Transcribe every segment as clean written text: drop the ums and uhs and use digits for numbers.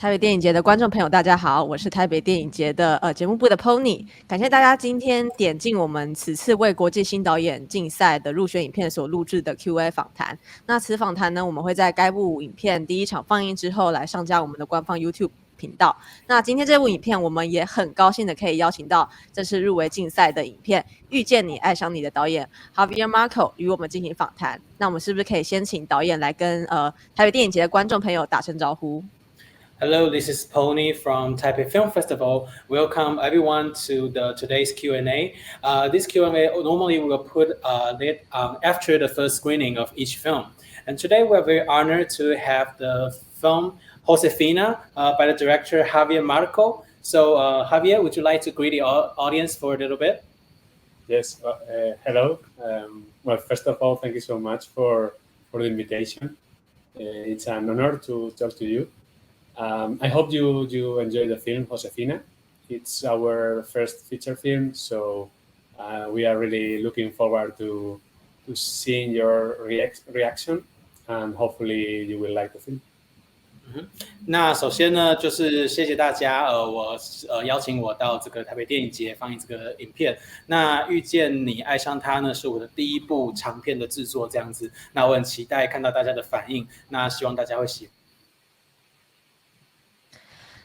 台北电影节的观众朋友大家好，我是台北电影节的节目部的 Pony， 感谢大家今天点进我们此次为国际新导演竞赛的入选影片所录制的 Q&A 访谈。那此访谈呢，我们会在该部影片第一场放映之后来上架我们的官方 YouTube 频道。那今天这部影片我们也很高兴的可以邀请到这次入围竞赛的影片《遇见你爱上你》的导演 Javier MARCO 与我们进行访谈。那我们是不是可以先请导演来跟台北电影节的观众朋友打声招呼？Hello, this is Pony from Taipei Film Festival. Welcome everyone to today's Q&A. This Q&A normally we will put it after the first screening of each film. And today we're very honored to have the film Josefina by the director Javier MARCO. So Javier, would you like to greet the audience for a little bit? Yes, hello. Well, first of all, thank you so much for the invitation. It's an honor to talk to you. I hope you enjoy the film Josefina. It's our first feature film, so we are really looking forward to seeing your reaction, and hopefully you will like the film. 那首先呢，就是谢谢大家，邀请我到这个台北电影节放映这个影片。那遇见你爱上他呢，是我的第一部长片的制作，这样子。那我很期待看到大家的反应，那希望大家会喜欢。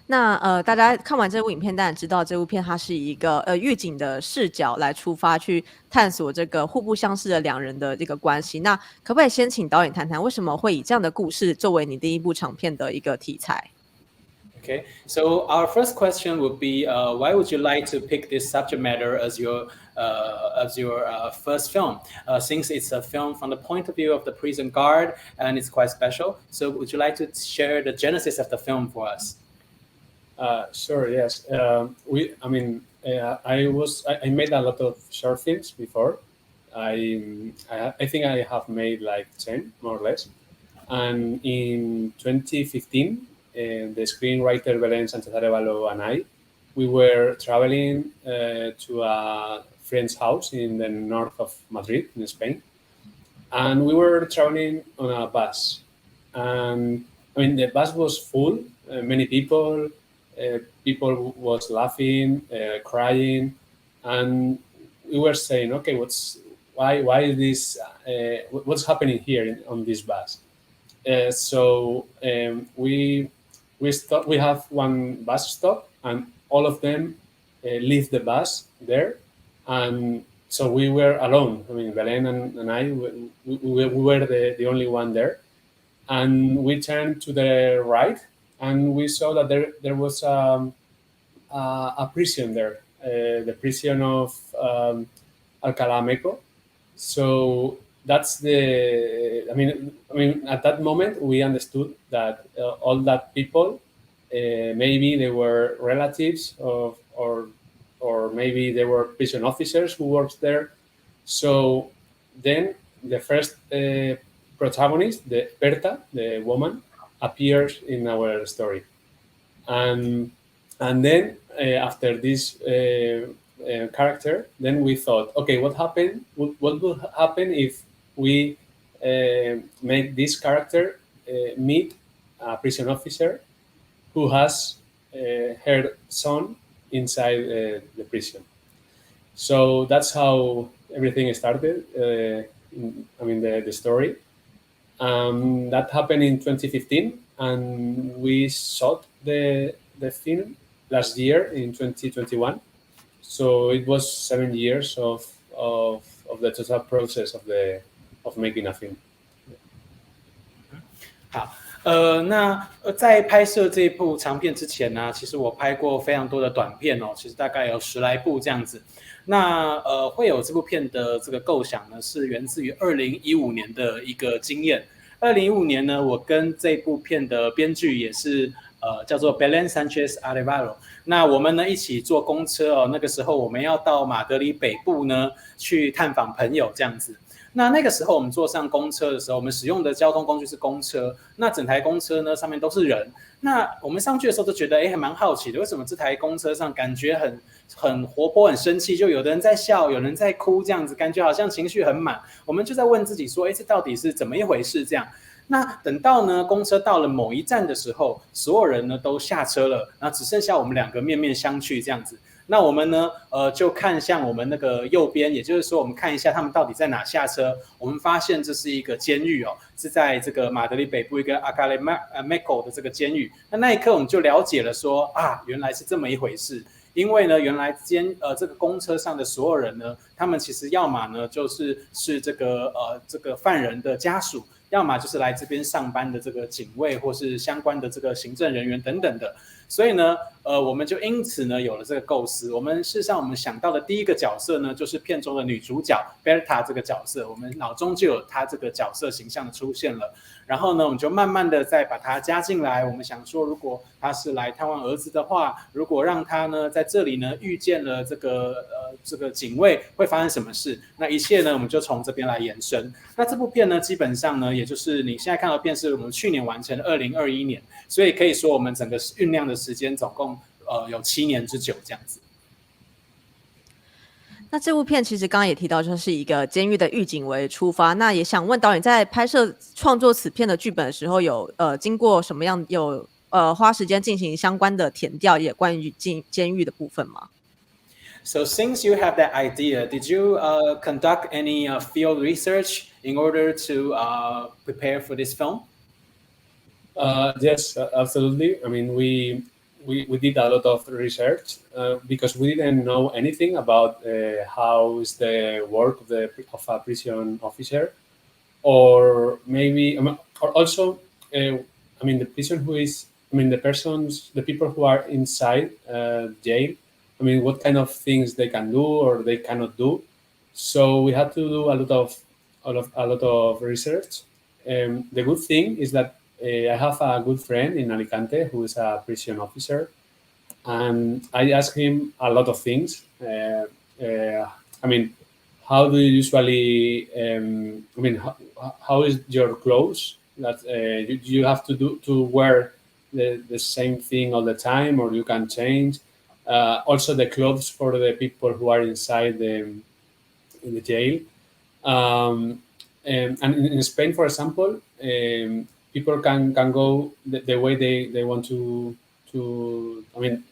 那大家看完这部影片，当然知道这部片它是以一个狱警的视角来出发，去探索这个互不相识的两人的这个关系。那可不可以先请导演谈谈，为什么会以这样的故事作为你第一部长片的一个题材？Okay, so our first question would be, why would you like to pick this subject matter as your first film? Since it's a film from the point of view of the prison guard, and it's quite special. So would you like to share the genesis of the film for us? Sure. Yes. I made a lot of short films before. I think I have made like 10 more or less. And in 2015, the screenwriter Belén Sánchez-Arévalo and I, we were traveling to a friend's house in the north of Madrid, in Spain, and we were traveling on a bus. And the bus was full, many people. People was laughing, crying, and we were saying, "Okay, why is this? What's happening here on this bus?" So we have one bus stop, and all of them leave the bus there, and so we were alone. Belén and I, we were the only one there, and we turned to the right. And we saw that there was a prison there, the prison of Alcalá Meco. So that's at that moment we understood that all that people, maybe they were relatives or maybe they were prison officers who worked there. So then the first protagonist, the Berta, the woman, appears in our story, and then after this character, then we thought, okay, what would happen if we make this character meet a prison officer who has her son inside the prison. So that's how everything started. The story. That happened in 2015, and we shot the film last year in 2021. So it was 7 years of the total process of making a film. 好，那在拍摄这部长片之前呢，其实我拍过非常多的短片哦，其实大概有10来部这样子。那会有这部片的这个构想呢，是源自于2015年的一个经验。2015年呢，我跟这部片的编剧也是叫做 Belén Sánchez-Arévalo。那我们呢一起坐公车哦，那个时候我们要到马德里北部呢去探访朋友这样子。那个时候我们坐上公车的时候，我们使用的交通工具是公车。那整台公车呢上面都是人。那我们上去的时候都觉得还蛮好奇的，为什么这台公车上感觉很活泼、很生气，就有的人在笑，有人在哭这样子，感觉好像情绪很满。我们就在问自己说，这到底是怎么一回事这样？那等到呢公车到了某一站的时候，所有人呢都下车了，然后只剩下我们两个面面相觑这样子。那我们呢，就看向我们那个右边，也就是说，我们看一下他们到底在哪下车。我们发现这是一个监狱哦，是在这个马德里北部一个阿卡雷麦科的这个监狱。那一刻我们就了解了说啊，原来是这么一回事。因为呢，原来这个公车上的所有人呢，他们其实要么呢是这个犯人的家属，要么就是来这边上班的这个警卫或是相关的这个行政人员等等的。所以呢，我们就因此呢有了这个构思。事实上我们想到的第一个角色呢，就是片中的女主角 Berta 这个角色，我们脑中就有她这个角色形象的出现了。然后呢，我们就慢慢的再把她加进来。我们想说，如果她是来探望儿子的话，如果让她呢在这里呢遇见了这个警卫，会发生什么事？那一切呢，我们就从这边来延伸。那这部片呢，基本上呢，也就是你现在看到的片是我们去年完成的2021年，所以可以说我们整个酝酿的时间总共有7年之久这样子。那这部片其实刚刚也提到，就是以一个监狱的狱警为出发。那也想问导演，在拍摄创作此片的剧本的时候，有经过什么样有花时间进行相关的田调，也关于监狱的部分吗？ So since you have that idea, did you conduct any field research in order to prepare for this film? Yes, absolutely. I mean, we did a lot of research because we didn't know anything about how is the work of a prison officer, or maybe, or also, I mean, the person the people who are inside jail. I mean, what kind of things they can do or they cannot do. So we had to do a lot of research. The good thing is that I have a good friend in Alicante who is a prison officer, and I asked him a lot of things. I mean, how do you usually? How is your clothes? That you have to wear the same thing all the time, or you can change. Also, the clothes for the people who are inside in the jail. And in Spain, for example, people can go the way they want to. I mean,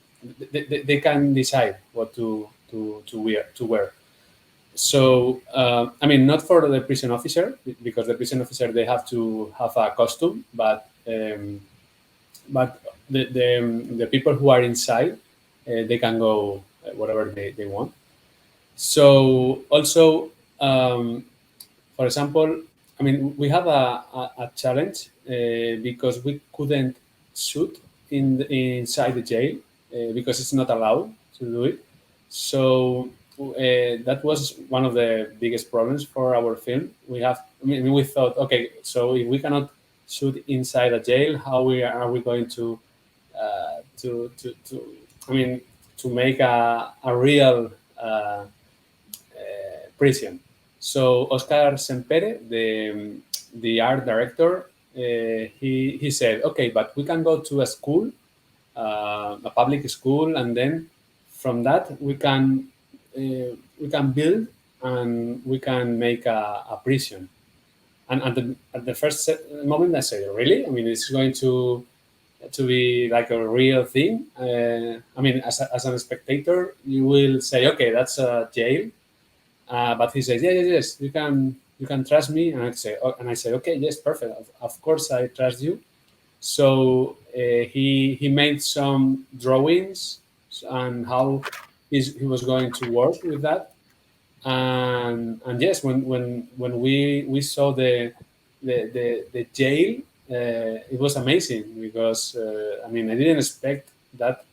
they can decide what to wear. So I mean, not for the prison officer, because the prison officer they have to have a costume, but the people who are inside, they can go whatever they want. So also, for example, I mean, we have a challenge because we couldn't shoot inside the jail because it's not allowed to do it. So that was one of the biggest problems for our film. We thought, okay, so if we cannot shoot inside a jail, how are we going to make a real prison? So Oscar Sempere, the art director, he said, okay, but we can go to a school, a public school, and then from that we can build and we can make a prison. And at the first moment, I said, really? I mean, it's going to be like a real thing. I mean, as a spectator, you will say, okay, that's a jail. But he says, yes, you can trust me. And I say, okay, yes, perfect. Of course, I trust you. So he made some drawings and how he was going to work with that. And yes, when we saw the jail, it was amazing because I mean, I didn't expect that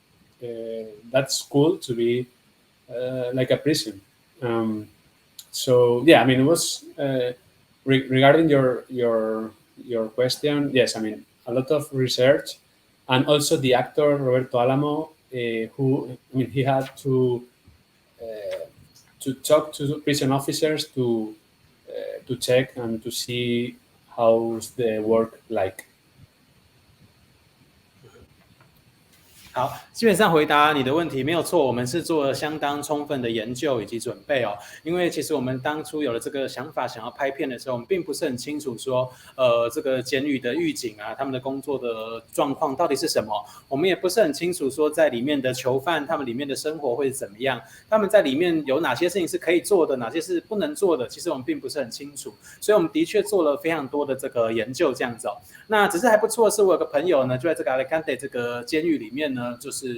school to be like a prison. So yeah, I mean, it was regarding your question. Yes, I mean, a lot of research, and also the actor Roberto Alamo, who he had to talk to prison officers to check and to see how's the work like. 好，基本上回答你的问题没有错，我们是做了相当充分的研究以及准备哦。因为其实我们当初有了这个想法，想要拍片的时候，我们并不是很清楚说，这个监狱的狱警啊，他们的工作的状况到底是什么。我们也不是很清楚说，在里面的囚犯，他们里面的生活会是怎么样，他们在里面有哪些事情是可以做的，哪些是不能做的，其实我们并不是很清楚。所以我们的确做了非常多的这个研究，这样子哦。那只是还不错的是，我有个朋友呢，就在这个 Alicante 这个监狱里面呢，就是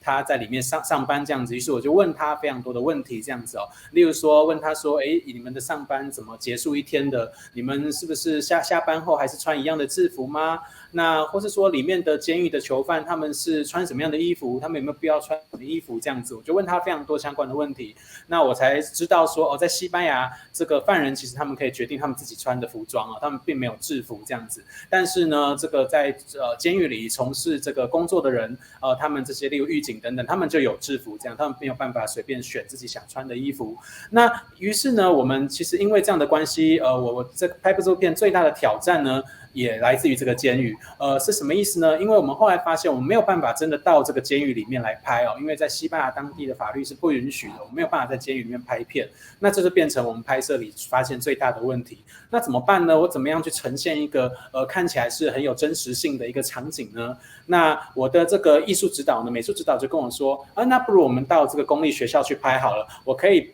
他在里面上班这样子，于是我就问他非常多的问题这样子哦，例如说问他说，你们的上班怎么结束一天的？你们是不是下班后还是穿一样的制服吗？那或是说里面的监狱的囚犯他们是穿什么样的衣服？他们有没有必要穿什么衣服？这样子，我就问他非常多相关的问题。那我才知道说，在西班牙这个犯人其实他们可以决定他们自己穿的服装他们并没有制服这样子。但是呢，这个在监狱里从事这个工作的人，他们这些例如狱警等等，他们就有制服，这样他们没有办法随便选自己想穿的衣服。那于是呢，我们其实因为这样的关系，我这拍这部片最大的挑战呢，也来自于这个监狱。是什么意思呢？因为我们后来发现，我们没有办法真的到这个监狱里面来拍因为在西班牙当地的法律是不允许的，我们没有办法在监狱里面拍片。那这就变成我们拍摄里发现最大的问题。那怎么办呢？我怎么样去呈现一个看起来是很有真实性的一个场景呢？那我的这个艺术指导呢，美术指导就跟我说，那不如我们到这个公立学校去拍好了，我可以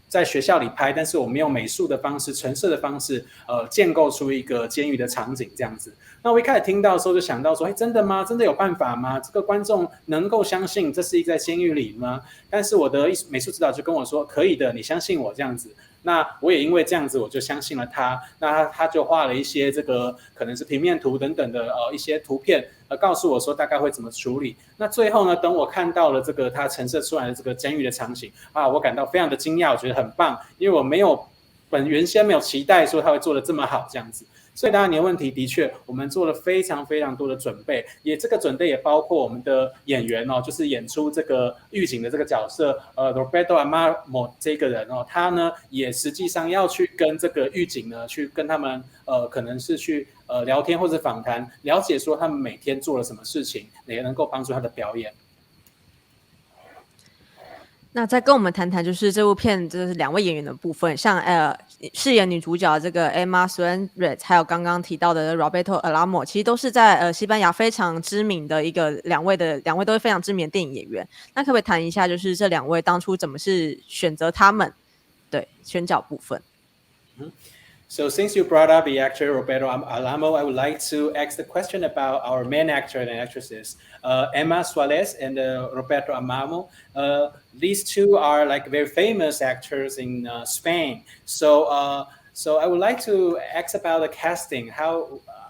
在学校里拍，但是我们用美术的方式、陈设的方式，建构出一个监狱的场景这样子。那我一开始听到的时候就想到说，真的吗？真的有办法吗？这个观众能够相信这是一个在监狱里吗？但是我的美术指导就跟我说，可以的，你相信我这样子。那我也因为这样子，我就相信了他。那他就画了一些这个可能是平面图等等的一些图片，告诉我说大概会怎么处理。那最后呢，等我看到了这个他陈设出来的这个监狱的场景我感到非常的惊讶，我觉得很棒，因为我原先没有期待说他会做得这么好这样子。所以当然你的问题的确，我们做了非常非常多的准备，这个准备也包括我们的演员就是演出这个狱警的这个角色Roberto Amaro 这个人他呢也实际上要去跟这个狱警呢去跟他们可能是去聊天或者访谈，了解说他们每天做了什么事情，也能够帮助他的表演。那再跟我们谈谈，就是这部片就是两位演员的部分，像饰演女主角这个 Emma Suárez， 还有刚刚提到的 Roberto Alamo， 其实都是在西班牙非常知名的两位都是非常知名的电影演员。那可不可以谈一下，就是这两位当初怎么是选择他们？对，选角部分。So since you brought up the actor Roberto Alamo, I would like to ask the question about our main actor and actresses, Emma Suárez and Roberto Alamo. These two are like very famous actors in Spain. So I would like to ask about the casting.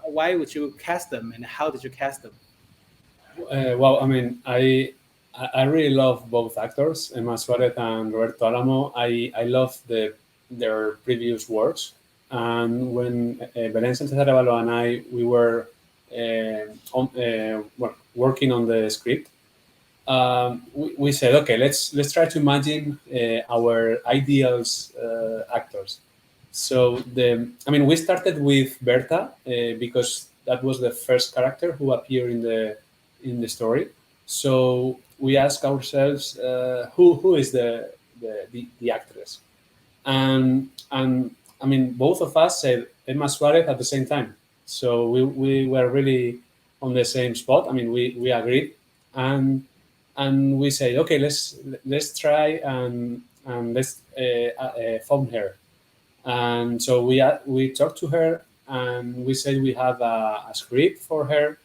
Why would you cast them, and how did you cast them? Well, I mean, I really love both actors, Emma Suárez and Roberto Alamo. I love their previous works. And when Belén Sánchez-Arevalo and we were working on the script, we said, okay, let's try to imagine our ideals actors. So we started with Berta because that was the first character who appeared in the story. So we asked ourselves, who is the actress, and both of us said Emma Suárez at the same time. So we were really on the same spot. We agreed, and we said, okay, let's try and let's phone her. And so we talked to her, and we said we have a script for her,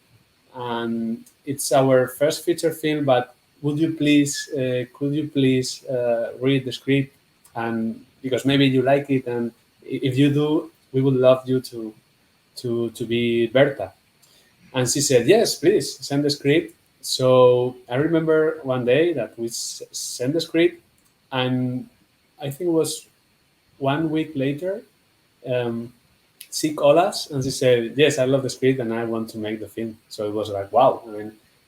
and it's our first feature film. But could you please read the script, and because maybe you like it, and if you do, we would love you to be Berta. And she said, yes, please send the script. So I remember one day that we sent the script, and I think it was 1 week later, she called us and she said, yes, I love the script and I want to make the film. So it was like, wow.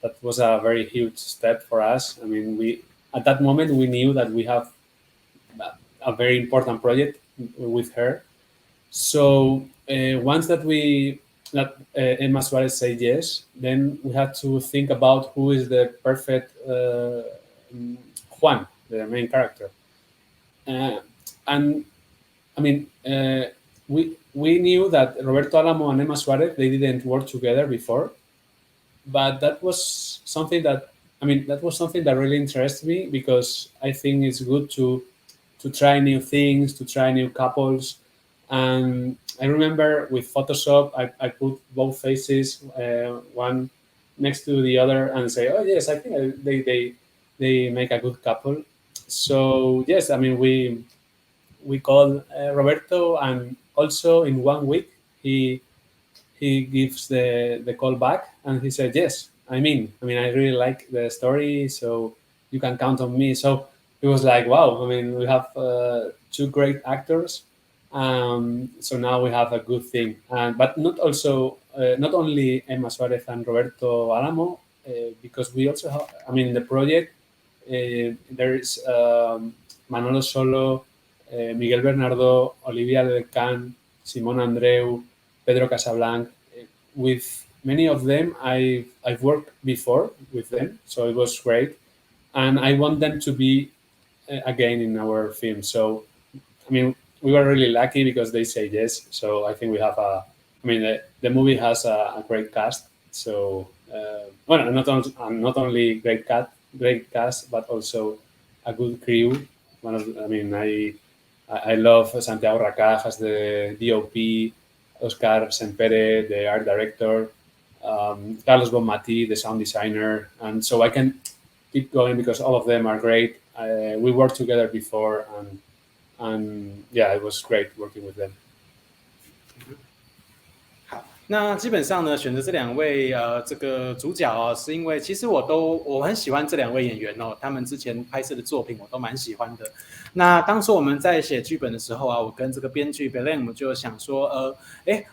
That was a very huge step for us. At that moment, we knew that we have a very important project with her. So once that we that Emma Suarez said yes, then we had to think about who is the perfect Juan, the main character. And I mean, we knew that Roberto Alamo and Emma Suarez, they didn't work together before, but that was something that really interests me, because I think it's good to try new things, to try new couples. And I remember with Photoshop, I put both faces, one next to the other, and say, oh yes, I think they make a good couple. So yes, I mean, we call Roberto, and also in 1 week he gives the call back, and he said, yes, I really like the story, so you can count on me. So it was like, wow, I mean, we have 2 great actors. So now we have a good thing. But not only Emma Suarez and Roberto Alamo, because we also have, in the project, there is Manolo Solo, Miguel Bernardo, Olivia Ledecan, Simón Andreu, Pedro Casablanc. With many of them, I've worked before with them, so it was great. And I want them to be again in our film. So, we were really lucky because they say yes. So I think we have the movie has a great cast. So, not only great cast, but also a good crew. I love Santiago Racaj as the DOP, Oscar Sempere, the art director, Carlos Bonmatí, the sound designer. And so I can keep going because all of them are great. We worked together before, and yeah, it was great working with them. 好，那基本上呢，选择这2位这个主角哦，是因为其实我很喜欢这2位演员哦，他们之前拍摄的作品我都蛮喜欢的。那当初我们在写剧本的时候啊，我跟这个编剧 Belen 我们就想说，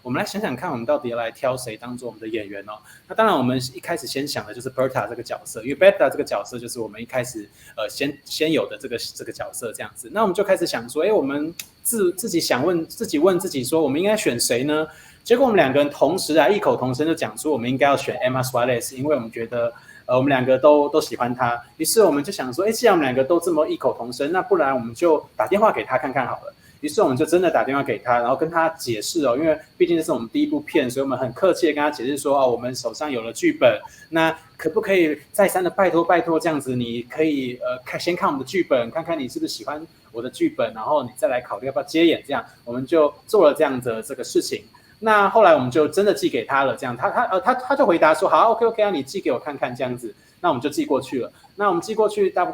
我们来想想看，我们到底要来挑谁当做我们的演员哦。那当然，我们一开始先想的就是 Berta 这个角色，因为 Berta 这个角色就是我们一开始先有的这个角色这样子。那我们就开始想说，我们自己问自己说，我们应该选谁呢？结果我们2个人同时异口同声就讲出我们应该要选 Emma Suarez， 因为我们觉得我们2个都喜欢她。于是我们就想说，既然我们2个都这么异口同声，那不然我们就打电话给她看看好了。于是我们就真的打电话给她，然后跟她解释因为毕竟这是我们第一部片，所以我们很客气的跟她解释说，我们手上有了剧本，那可不可以再三的拜托这样子，你可以先看我们的剧本，看看你是不是喜欢我的剧本，然后你再来考虑要不要接演，这样我们就做了这样的这个事情。那后来我们就真的寄给他了，这样他就回答说好 OK 啊，你寄给我看看这样子。那我们就寄过去了。那我们寄过去大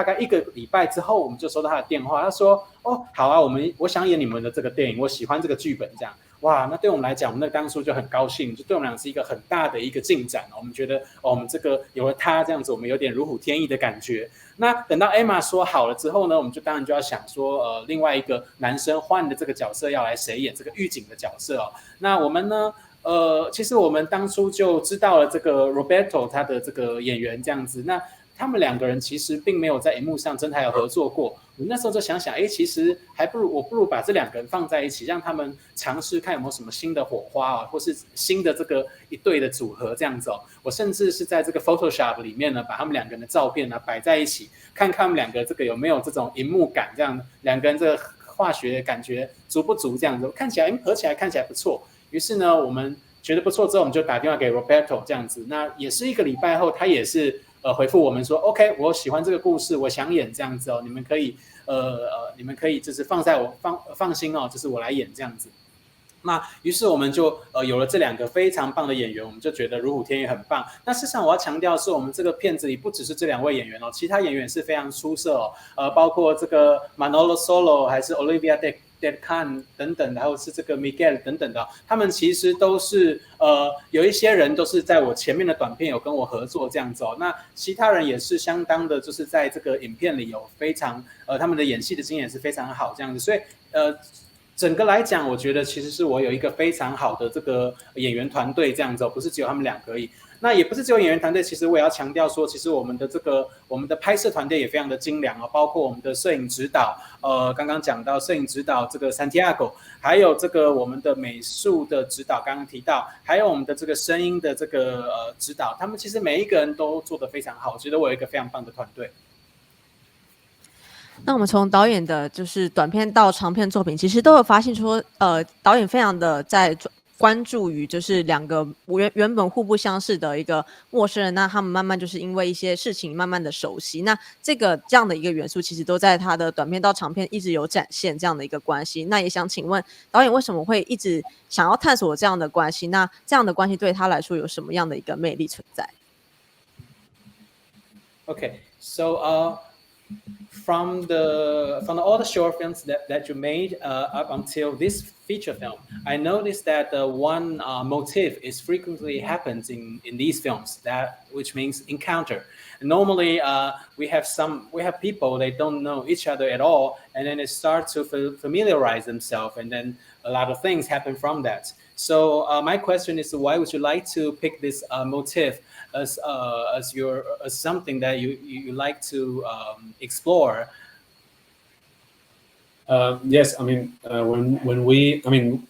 概1个礼拜之后，我们就收到他的电话，他说好啊，我想演你们的这个电影，我喜欢这个剧本这样。哇，那对我们来讲，我们当初就很高兴，就对我们俩是一个很大的一个进展。我们觉得我们这个有了他这样子，我们有点如虎添翼的感觉。那等到 Emma 说好了之后呢，我们就当然就要想说另外一个男生换的这个角色要来谁演这个狱警的角色那我们呢其实我们当初就知道了这个 Roberto 他的这个演员这样子。那他们2个人其实并没有在荧幕上真的有合作过。我那时候就想想，其实我不如把这2个人放在一起，让他们尝试看有没有什么新的火花或是新的这个一对的组合这样子我甚至是在这个 Photoshop 里面呢，把他们2个人的照片呢摆在一起，看看他们2个这个有没有这种荧幕感，这样2个人这个化学感觉足不足这样子，看起来合起来看起来不错。于是呢，我们觉得不错之后，我们就打电话给 Roberto 这样子。那也是1个礼拜后，他也是回复我们说 OK， 我喜欢这个故事，我想演这样子你们可以就是放心就是我来演这样子。那于是我们就有了这2个非常棒的演员，我们就觉得如虎添翼很棒。那事实上我要强调的是，我们这个片子里不只是这2位演员其他演员是非常出色包括这个 Manolo Solo 还是 Olivia Decan 等等，还有是这个 Miguel 等等的，他们其实都是有一些人都是在我前面的短片有跟我合作这样子那其他人也是相当的，就是在这个影片里有非常他们的演戏的经验是非常好这样子。所以整个来讲，我觉得其实是我有一个非常好的这个演员团队这样子不是只有他们2个而已。那也不是只有演员团队，其实我也要强调说，其实我们的拍摄团队也非常的精良啊，包括我们的摄影指导，刚刚讲到摄影指导这个 Santiago， 还有这个我们的美术的指导，刚刚提到，还有我们的这个声音的这个指导，他们其实每一个人都做得非常好，我觉得我有一个非常棒的团队。那我们从导演的就是短片到长片作品，其实都有发现说，导演非常的在关注于就是两个原本互不相识的一个陌生人，那他们慢慢就是因为一些事情慢慢的熟悉，那这样的一个元素其实都在他的短片到长片一直有展现这样的一个关系。那也想请问导演为什么会一直想要探索这样的关系？那这样的关系对他来说有什么样的一个魅力存在？ Okay, so from all the short films that you made up until this feature film, I noticed that one motif is frequently happens in these films, which means encounter. And normally we have people, they don't know each other at all, and then they start to familiarize themselves, and then a lot of things happen from that. So my question is, why would you like to pick this motif as something that you like to explore? Yes, I mean, when we, I mean,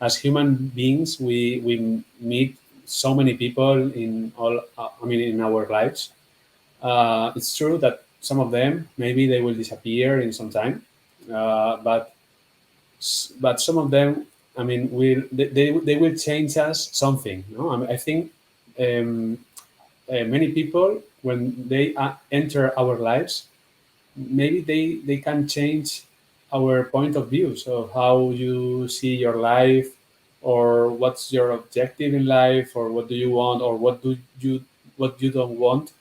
as human beings, we meet so many people in in our lives. It's true that some of them maybe they will disappear in some time, but some of them, I mean, they will change us something. No, I mean, I think many people, when they enter our lives, maybe they can change our point of view. So how you see your life, or what's your objective in life, or what do you want, or what you don't want.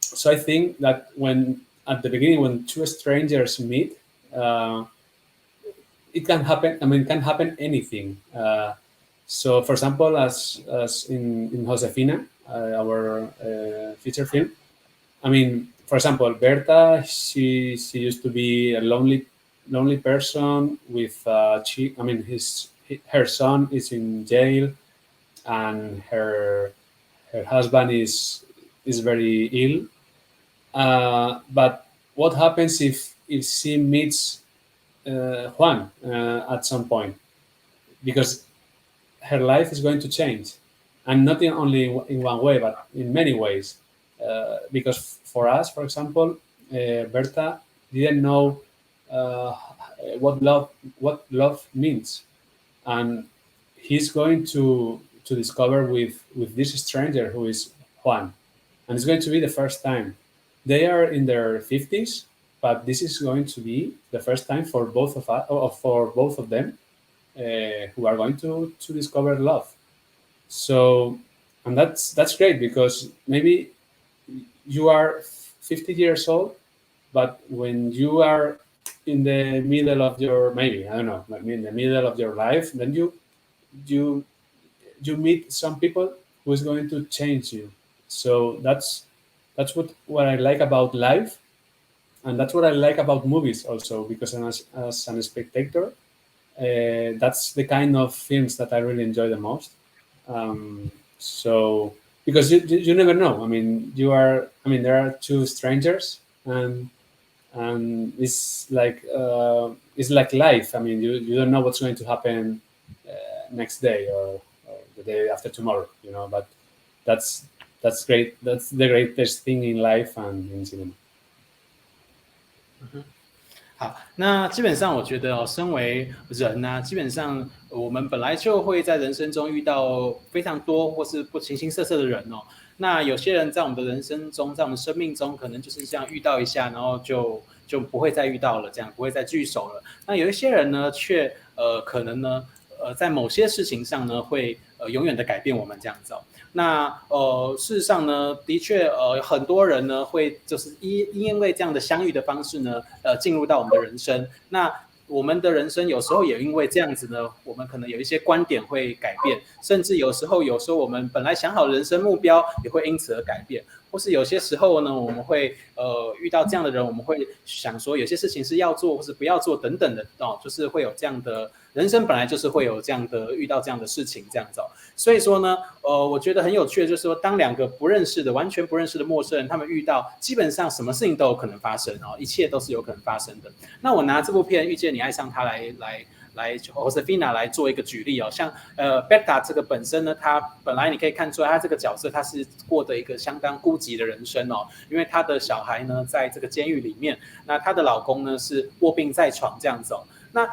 So I think that when at the beginning, when two strangers meet, it can happen. I mean, it can happen anything. So, for example, as in Josefina, our feature film, I mean, for example, Berta, she used to be a lonely person with her son is in jail, and her husband is very ill. But what happens if she meets Juan at some point? Because her life is going to change, and not only in one way, but in many ways. Because for us, for example, Berta didn't know what love means, and he's going to discover with this stranger who is Juan, and it's going to be the first time. They are in their 50s, but this is going to be the first time for both of us, or for both of them, who are going to discover love. So, and that's great, because maybe you are 50 years old, but when you are in the middle of your, maybe, I don't know, in the middle of your life, then you meet some people who is going to change you. So that's what I like about life, and that's what I like about movies also, because as a spectator, that's the kind of films that I really enjoy the most. So because you never know. I mean, there are two strangers, and it's like life. I mean, you don't know what's going to happen next day or the day after tomorrow, but that's great. That's the greatest thing in life and in cinema. 好，那基本上我觉得身为人啊，基本上我们本来就会在人生中遇到非常多或是不形形色色的人哦。那有些人在我们的人生中，在我们生命中，可能就是这样遇到一下，然后就不会再遇到了，这样不会再聚首了。那有一些人呢，却可能呢，在某些事情上呢，会永远的改变我们这样子哦。那事实上呢，的确很多人呢会就是因为这样的相遇的方式呢，进入到我们的人生。那我们的人生有时候也因为这样子呢，我们可能有一些观点会改变，甚至有时候我们本来想好的人生目标也会因此而改变。或是有些时候呢，我们会遇到这样的人，我们会想说有些事情是要做或是不要做等等的就是会有这样的人生本来就是会有这样的遇到这样的事情这样子所以说呢，我觉得很有趣的就是说，当两个完全不认识的陌生人，他们遇到，基本上什么事情都有可能发生一切都是有可能发生的。那我拿这部片《遇见你爱上他》来 Josefina 来做一个举例像Beta 这个本身呢，他本来你可以看出来，他这个角色他是过的一个相当孤寂的人生因为他的小孩呢在这个监狱里面，那他的老公呢是卧病在床这样子那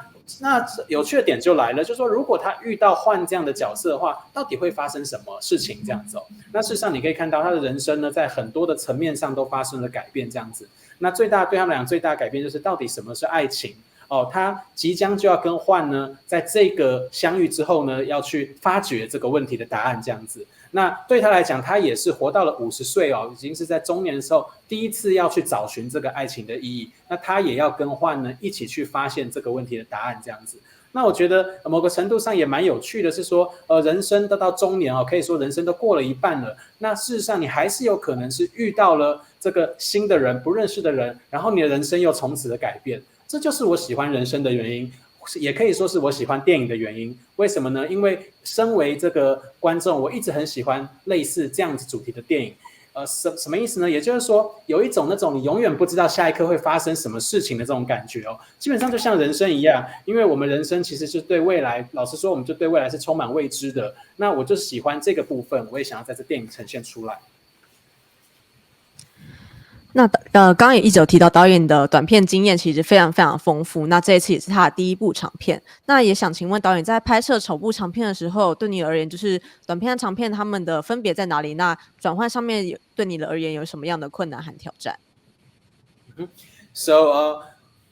有趣的点就来了，就是说如果他遇到换这样的角色的话，到底会发生什么事情这样子那事实上你可以看到他的人生呢，在很多的层面上都发生了改变这样子。那对他们俩最大的改变就是到底什么是爱情他即将就要跟换呢，在这个相遇之后呢，要去发掘这个问题的答案这样子。那对他来讲，他也是活到了50岁已经是在中年的时候，第一次要去找寻这个爱情的意义。那他也要跟换呢一起去发现这个问题的答案这样子。那我觉得某个程度上也蛮有趣的是说，人生都到中年可以说人生都过了一半了。那事实上你还是有可能是遇到了这个新的人，不认识的人，然后你的人生又从此的改变。这就是我喜欢人生的原因，也可以说是我喜欢电影的原因。为什么呢？因为身为这个观众，我一直很喜欢类似这样子主题的电影。什么意思呢？也就是说，有一种那种你永远不知道下一刻会发生什么事情的这种感觉基本上就像人生一样，因为我们人生其实是对未来，老实说，我们就对未来是充满未知的。那我就喜欢这个部分，我也想要在这电影呈现出来。那刚刚也一直有提到导演的短片经验其实非常非常丰富，那这一次也是他的第一部长片。那也想请问导演，在拍摄首部长片的时候，对你而言就是短片和长片他们的分别在哪里？那转换上面对你的而言有什么样的困难和挑战？So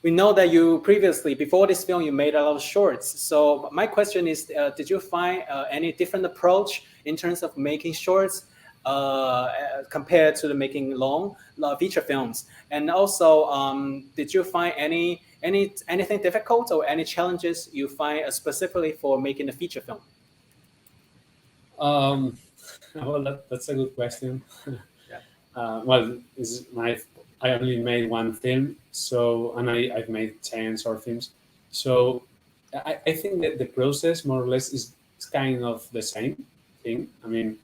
we know that you previously, before this film, you made a lot of shorts. So my question is, did you find any different approach in terms of making shorts?Compared to the making long feature films, and also did you find anything difficult or any challenges you find specifically for making a feature film? Well, that's a good question. Well, I only made one film, and I've made 10 short films. So I think that the process more or less is kind of the same thing. I mean,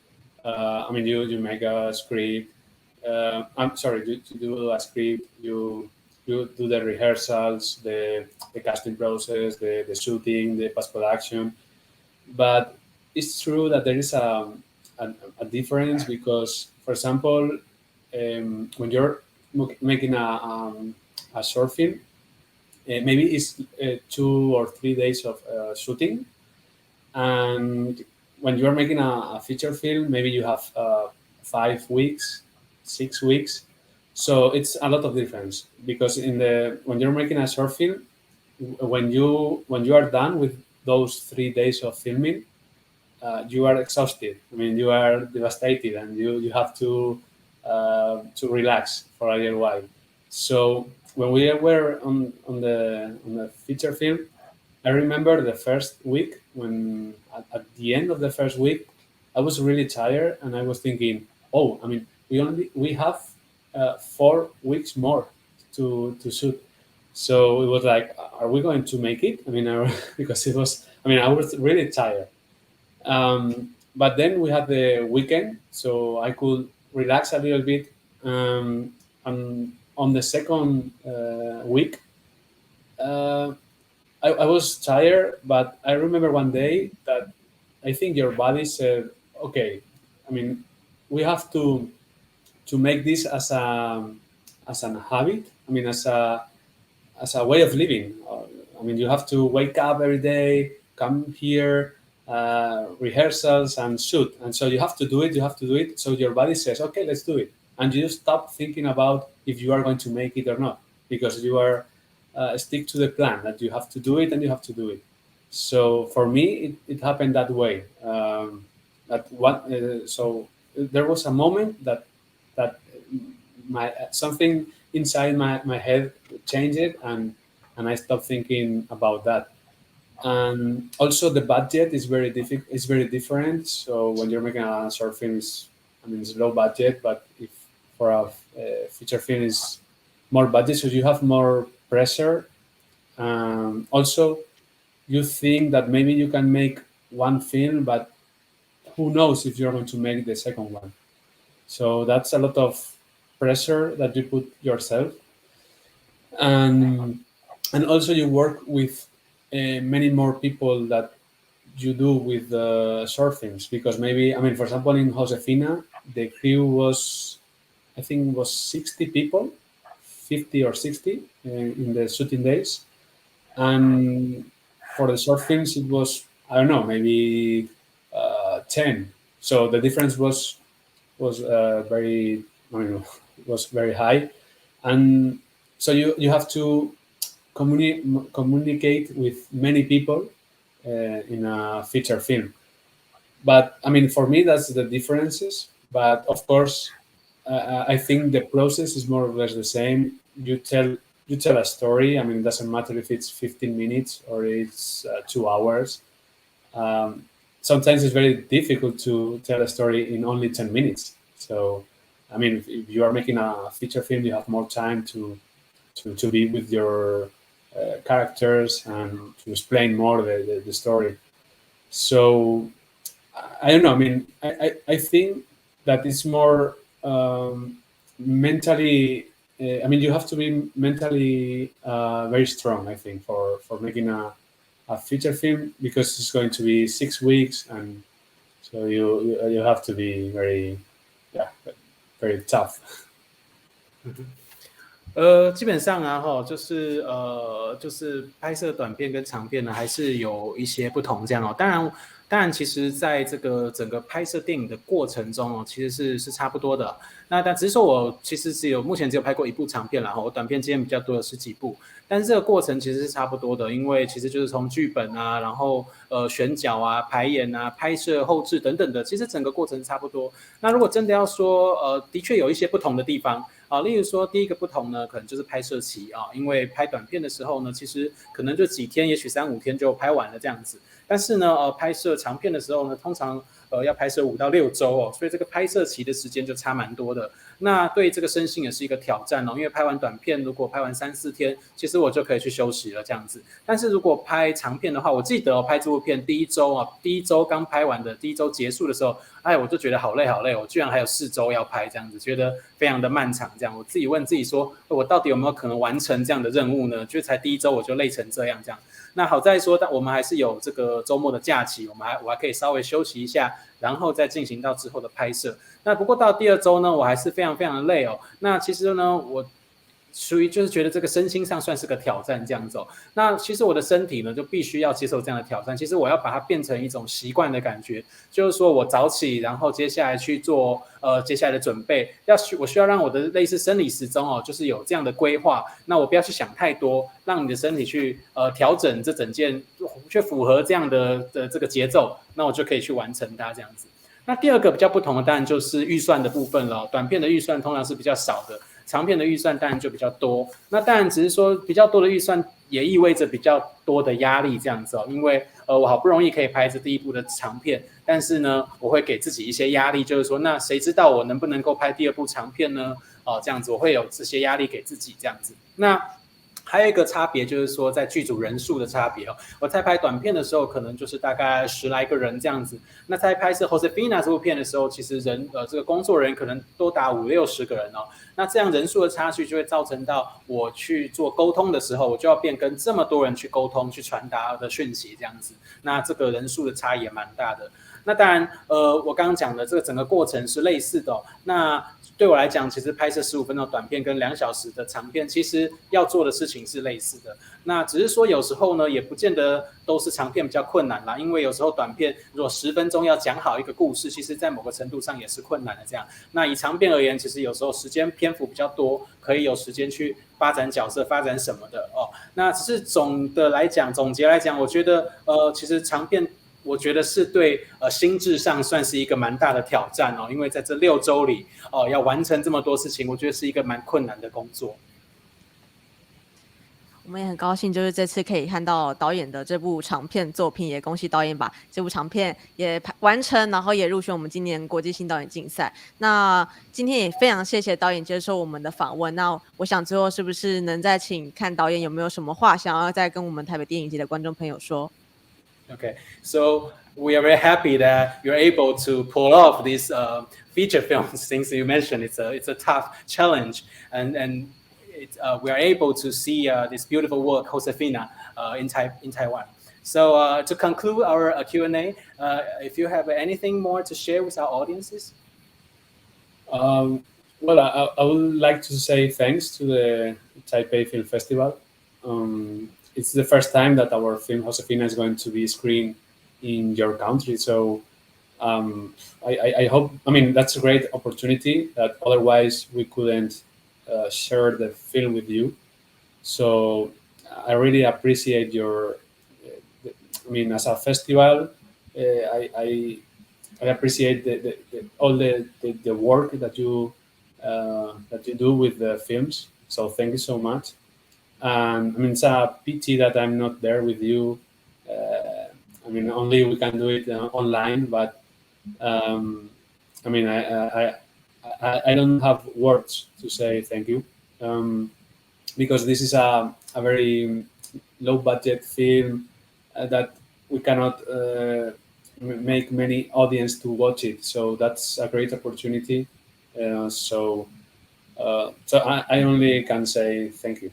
you make a script. I'm sorry, you do a script. You do the rehearsals, the casting process, the shooting, the post production. But it's true that there is a difference because, for example, when you're making a short film, maybe it's 2 or 3 days of shooting, and when you are making a feature film, maybe you have 5 weeks, 6 weeks. So it's a lot of difference because when you're making a short film, when you are done with those 3 days of filming, you are exhausted. I mean, you are devastated, and you have to relax for a little while. So when we were on the feature film, I remember the first week when at the end of the first week, I was really tired and I was thinking, we have 4 weeks more to shoot. So it was like, are we going to make it? I mean, because I was really tired. But then we had the weekend, so I could relax a little bit. And on the second week, I was tired, but I remember one day that I think your body said, okay, I mean, we have to make this as an habit. I mean, as a way of living. I mean, you have to wake up every day, come here, rehearsals and shoot. And so you have to do it. So your body says, okay, let's do it. And you stop thinking about if you are going to make it or not, because you are stick to the plan that you have to do it and you have to do it. So for me, it happened that way. So there was a moment that something inside my head changed, and I stopped thinking about that. And also the budget is very different. So when you're making a short film, it's low budget, but for a feature film is more budget, so you have more pressure. Also, you think that maybe you can make one film, but who knows if you're going to make the second one. So that's a lot of pressure that you put yourself. And also you work with many more people that you do with the short films, because maybe, I mean, for example, in Josefina, the crew was, I think, was 60 people, 50 or 60 in the shooting days. And for the short films, it was, I don't know, maybe 10. So the difference was very, I mean, was very high. And so you have to communicate with many people in a feature film. But I mean, for me, that's the differences. But of course, I think the process is more or less the same. You tell a story. I mean, it doesn't matter if it's 15 minutes or it's 2 hours. Sometimes it's very difficult to tell a story in only 10 minutes. So, I mean, if you are making a feature film, you have more time to be with your characters and to explain more the story. So, I don't know. I mean, I think that it's more mentally. I mean, you have to be mentally very strong, I think, for making a feature film, because it's going to be 6 weeks, and so you have to be very tough. 基本上啊，就是拍摄短片跟长片呢，还是有一些不同这样哦。当然，其实在这个整个拍摄电影的过程中哦，其实是差不多的。那但只是说我其实目前只有拍过1部长片啦，我短片经验比较多的10几部，但是这个过程其实是差不多的，因为其实就是从剧本啊，然后选角啊、排演啊、拍摄、后制等等的，其实整个过程差不多。那如果真的要说的确有一些不同的地方。例如说第一个不同呢，可能就是拍摄期啊，因为拍短片的时候呢，其实可能就几天，也许3、5天就拍完了这样子。但是呢，拍摄长片的时候呢，通常要拍摄5到6周哦，所以这个拍摄期的时间就差蛮多的。那对这个身心也是一个挑战哦，因为拍完短片，如果拍完3、4天，其实我就可以去休息了这样子。但是如果拍长片的话，我记得拍这部片第一周刚拍完的，第1周结束的时候，我就觉得好累，我居然还有4周要拍这样子，觉得非常的漫长这样。我自己问自己说，我到底有没有可能完成这样的任务呢？就才第1周我就累成这样。那好在说，我们还是有这个周末的假期，我还可以稍微休息一下，然后再进行到之后的拍摄。那不过到第2周呢，我还是非常非常的累哦。那其实呢，我属于就是觉得这个身心上算是个挑战这样子哦。那其实我的身体呢，就必须要接受这样的挑战。其实我要把它变成一种习惯的感觉，就是说我早起，然后接下来去做接下来的准备。我需要让我的类似生理时钟哦，就是有这样的规划。那我不要去想太多，让你的身体去调整这整件，去符合这样的这个节奏，那我就可以去完成它这样子。那第2个比较不同的当然就是预算的部分了。短片的预算通常是比较少的，长片的预算当然就比较多。那当然只是说比较多的预算也意味着比较多的压力这样子哦，因为我好不容易可以拍这第1部的长片，但是呢，我会给自己一些压力，就是说，那谁知道我能不能够拍第2部长片呢？这样子我会有这些压力给自己这样子。那还有一个差别就是说，在剧组人数的差别哦。我在拍短片的时候，可能就是大概10来个人这样子。那在拍摄 Josefina 这部片的时候，其实这个工作人员可能多达50、60个人哦。那这样人数的差距就会造成到我去做沟通的时候，我就要跟这么多人去沟通、去传达的讯息这样子。那这个人数的差异也蛮大的。那当然，我刚刚讲的这个整个过程是类似的哦。那对我来讲，其实拍摄15分钟的短片跟2小时的长片，其实要做的事情是类似的。那只是说有时候呢，也不见得都是长片比较困难啦，因为有时候短片如果10分钟要讲好一个故事，其实在某个程度上也是困难的这样。那以长片而言，其实有时候时间篇幅比较多，可以有时间去发展角色、发展什么的哦。那只是总结来讲，我觉得其实长片。我觉得是对心智上算是一个蛮大的挑战哦，因为在这6周里要完成这么多事情，我觉得是一个蛮困难的工作。我们也很高兴，就是这次可以看到导演的这部长片作品，也恭喜导演把这部长片也完成，然后也入选我们今年国际新导演竞赛。那今天也非常谢谢导演接受我们的访问。那我想最后是不是能再请看导演有没有什么话想要再跟我们台北电影节的观众朋友说？ Okay, so we are very happy that you're able to pull off these feature films. Things you mentioned, it's a tough challenge, and we are able to see this beautiful work, Josefina, in Taiwan. So to conclude our Q&A, if you have anything more to share with our audiences? Well, I would like to say thanks to the Taipei Film Festival. It's the first time that our film Josefina is going to be screened in your country. So I hope, I mean, that's a great opportunity that otherwise we couldn't share the film with you. So I really appreciate your, I mean, as a festival, I appreciate all the work that you do with the films. So thank you so much. And I mean, it's a pity that I'm not there with you. I mean, only we can do it online, but I mean, I don't have words to say thank you, because this is a very low budget film that we cannot make many audience to watch it. So that's a great opportunity. So I only can say thank you.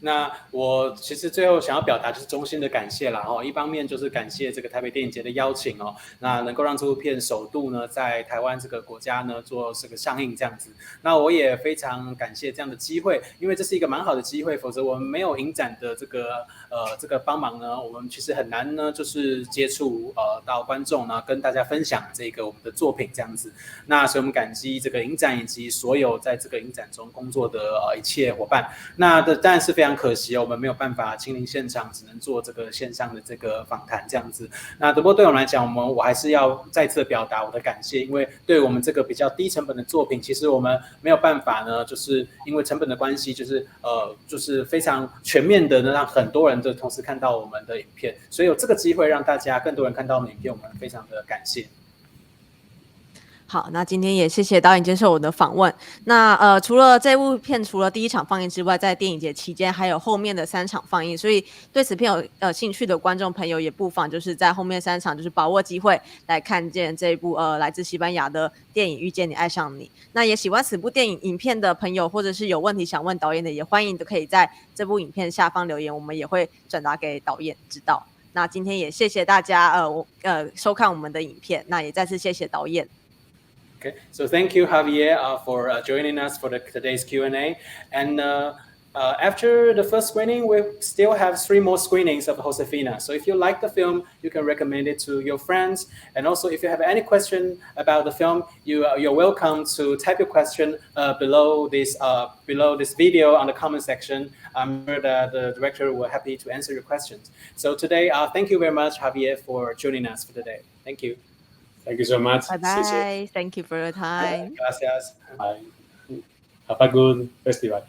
那我其实最后想要表达就是衷心的感谢啦，一方面就是感谢这个台北电影节的邀请哦，那能够让这部片首度呢在台湾这个国家呢做这个上映这样子，那我也非常感谢这样的机会，因为这是一个蛮好的机会，否则我们没有影展的这个帮忙呢，我们其实很难呢就是接触到观众呢，跟大家分享这个我们的作品这样子，那所以我们感激这个影展以及所有在这个影展中工作的一切伙伴，那当然是非常可惜我们没有办法亲临现场，只能做这个线上的这个访谈这样子。那不过对我们来讲，我还是要再次表达我的感谢，因为对我们这个比较低成本的作品，其实我们没有办法呢，就是因为成本的关系，就是非常全面的让很多人都同时看到我们的影片，所以有这个机会让大家更多人看到我们的影片，我们非常的感谢。好，那今天也谢谢导演接受我的访问。那除了这部片除了第一场放映之外，在电影节期间还有后面的3场放映，所以对此片有兴趣的观众朋友也不妨就是在后面3场就是把握机会来看见这一部来自西班牙的电影《遇见你爱上你》。那也喜欢此部电影影片的朋友，或者是有问题想问导演的，也欢迎都可以在这部影片下方留言，我们也会转达给导演知道。那今天也谢谢大家收看我们的影片，那也再次谢谢导演。Okay, so thank you, Javier, for joining us for today's Q&A. And after the first screening, we still have 3 more screenings of Josefina. So if you like the film, you can recommend it to your friends. And also, if you have any question about the film, you're welcome to type your question below this video on the comment section. I'm sure that the director will be happy to answer your questions. So today, thank you very much, Javier, for joining us for today. Thank you. Thank you so much. Bye-bye. Thank you for your time. Gracias. Bye. Have a good festival.